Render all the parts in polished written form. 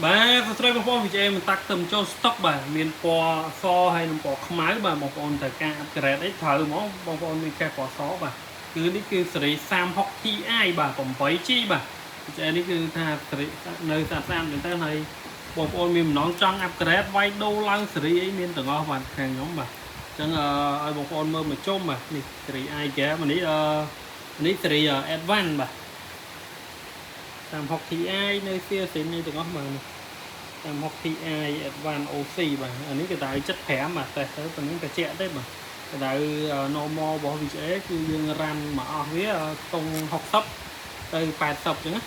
បាទសួស្តីបងប្អូនវិជ័យមិនតាក់ទៅចូលស្តុកបាទមានពណ៌សហើយនិងពណ៌ខ្មៅបាទបងប្អូនត្រូវការអាប់ក្រេតអីត្រូវហ្មងបងប្អូនមានខែពណ៌សបាទគឺនេះគឺសេរី 36Ti បាទ 8G បាទវិជ័យនេះគឺថាសេរីនៅស្អាតមែនតើហើយបងប្អូនមានបំណងចង់អាប់ក្រេតវាយដូរឡើងសេរីអីមានទាំងអស់បាទខាងខ្ញុំបាទអញ្ចឹងឲ្យបងប្អូនមើលមកជុំបាទនេះសេរី i game នេះសេរី Advance បាទ 36Ti នៅសៀសិននេះទាំងអស់បាទ36Ti Advance OC បាទអានេះកម្ដៅ75បាទតែទៅប៉ុណ្្នឹងត្រជាក់ទេបាទកម្ដៅ normal របស់ VGA គឺយើងរ៉ាំមកអស់វាខ្ទង់60ទៅ80អញ្ចឹងណា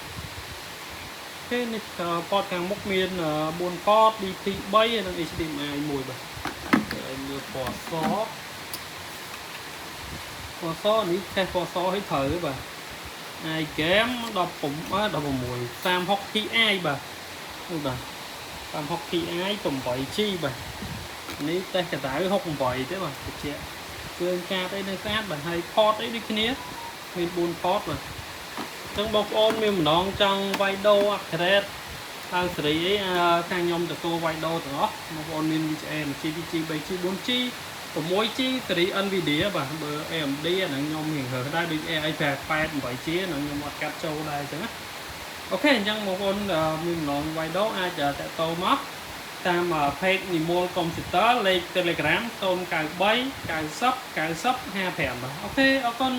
គេនេះពតខាងមុខមាន4ពត DP 3ហើយនិង HDMI 1បាទហើយមើលពណ៌សនេះខេសពណ៌សឲ្យត្រូវបាទi game 16 36Ti បាទនោះបាទ 36Ti 8G បាទនេះតេស្តកម្ដៅ68ទេបាទតិចគ្រឿងកាតអីនៅស្អាតបាទហើយផតអីដូចគ្នាមាន4ផតបាទអញ្ចឹងបងប្អូនមានម្ដងចង់វាយដូរអាប់ក្រេតឡើងសេរីអីខាងខ្ញុំទទួលវាយដូរទាំងអស់បងប្អូនមាន VGA 2G 3G 4G 6G សេរី Nvidia បាទបើ AMD ហ្នឹងខ្ញុំរៀងរើសដែរដូច AI 8G ហ្នឹងខ្ញុំអត់កាត់ចូលដែរអញ្ចឹងណាអូខេអញ្ចឹងបងប្អូនមានម្ដងវាយដូរអាចតាក់ទងមកតាម page និមលកុំព្យូទ័រលេខ Telegram 093 90 90 55បាទអូខេអរគុណ